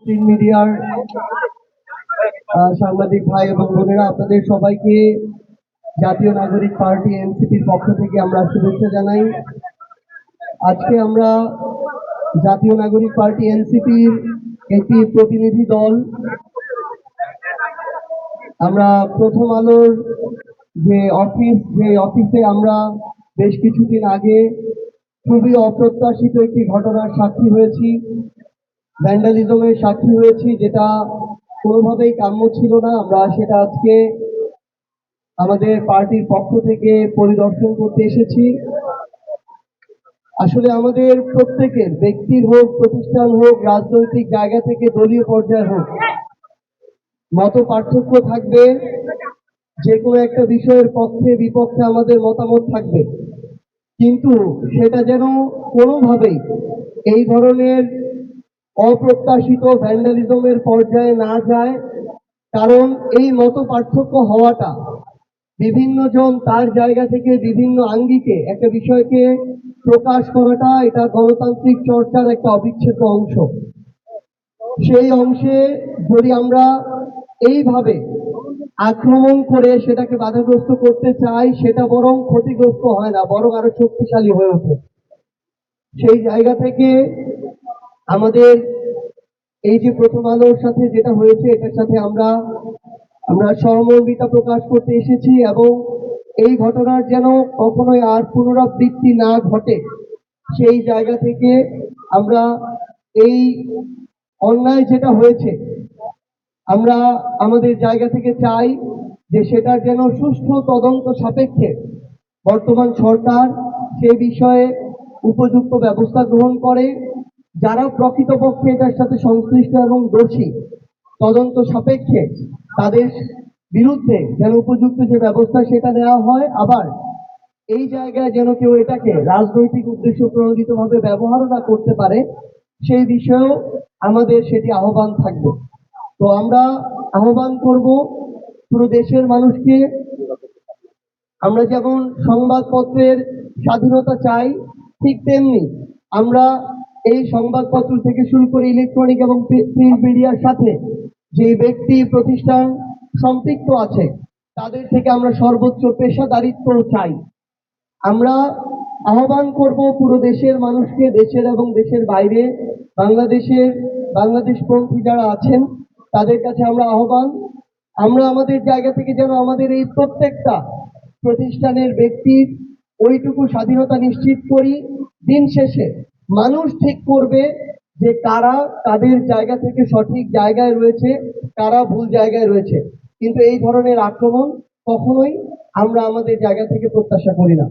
Print মিডিয়ার সাংবাদিক ভাই এবং বোনেরা, আপনাদের সবাইকে জাতীয় নাগরিক পার্টি এনসিপির পক্ষ থেকে আমরা শুভেচ্ছা জানাই। আজকে আমরা জাতীয় নাগরিক পার্টি এনসিপির একটি প্রতিনিধি দল আমরা প্রথম আলোর যে অফিসে আমরা বেশ কিছুদিন আগে খুবই অপ্রত্যাশিত একটি ঘটনার সাক্ষী হয়েছি, ভ্যান্ডালিজমের সাক্ষী হয়েছি, যেটা কোনোভাবেই কাম্য ছিল না। আমরা সেটা আজকে আমাদের পার্টির পক্ষ থেকে পরিদর্শন করতে এসেছি। আসলে আমাদের প্রত্যেকের, ব্যক্তির হোক, প্রতিষ্ঠান হোক, রাজনৈতিক জায়গা থেকে দলীয় পর্যায়ে হোক, মত পার্থক্য থাকবে, যে কোনো একটা বিষয়ের পক্ষে বিপক্ষে আমাদের মতামত থাকবে, কিন্তু সেটা যেন কোনোভাবেই এই ধরনের অপ্রত্যাশিত ভ্যান্ডালিজমের পর্যায়ে না যায়। কারণ এই মত পার্থক্য হওয়াটা, বিভিন্ন জন তার জায়গা থেকে বিভিন্ন আঙ্গিকে একটা বিষয়কে প্রকাশ করাটা, এটা গণতান্ত্রিক চর্চার একটা অবিচ্ছেদ্য অংশ। সেই অংশে যদি আমরা এইভাবে আক্রমণ করে সেটাকে বাধাগ্রস্ত করতে চাই, সেটা বরং ক্ষতিগ্রস্ত হয় না, বরং আরো শক্তিশালী হয়ে ওঠে। সেই জায়গা থেকে আমাদের এই যে প্রথম আলোর সাথে যেটা হয়েছে, এটার সাথে আমরা সহমর্মিতা প্রকাশ করতে এসেছি এবং এই ঘটনার যেন কখনোই আর পুনরাবৃত্তি না ঘটে, সেই জায়গা থেকে আমরা এই অন্যায় যেটা হয়েছে, আমরা আমাদের জায়গা থেকে চাই যে সেটার যেন সুষ্ঠু তদন্ত সাপেক্ষে বর্তমান সরকার সে বিষয়ে উপযুক্ত ব্যবস্থা গ্রহণ করে। যারা প্রকৃতপক্ষে এটার সাথে সংশ্লিষ্ট এবং দোষী, তদন্ত সাপেক্ষে তাদের বিরুদ্ধে যেন উপযুক্ত যে ব্যবস্থা সেটা নেওয়া হয়। আবার এই জায়গায় যেন কেউ এটাকে রাজনৈতিক উদ্দেশ্য প্রণোদিতভাবে ব্যবহার না করতে পারে, সেই বিষয়েও আমাদের সেটি আহ্বান থাকবে। তো আমরা আহ্বান করব পুরো দেশের মানুষকে, আমরা যেমন সংবাদপত্রের স্বাধীনতা চাই, ঠিক তেমনি আমরা এই সংবাদপত্র থেকে শুরু করে ইলেকট্রনিক এবং প্রিন্ট মিডিয়ার সাথে যে ব্যক্তি প্রতিষ্ঠান সম্পৃক্ত আছে, তাদের থেকে আমরা সর্বোচ্চ পেশাদারিত্ব চাই। আমরা আহ্বান করব পুরো দেশের মানুষকে, দেশের এবং দেশের বাইরে বাংলাদেশপন্থী যারা আছেন তাদের কাছে আমরা আহ্বান, আমরা আমাদের জায়গা থেকে যেন আমাদের এই প্রত্যেকটা প্রতিষ্ঠানের ব্যক্তির ওইটুকু স্বাধীনতা নিশ্চিত করি। দিন শেষে মানুষ ঠিক করবে যে কারা তাদের জায়গা থেকে সঠিক জায়গায় রয়েছে, কারা ভুল জায়গায় রয়েছে, কিন্তু এই ধরনের আক্রমণ কখনোই আমরা আমাদের জায়গা থেকে প্রত্যাশা করি না।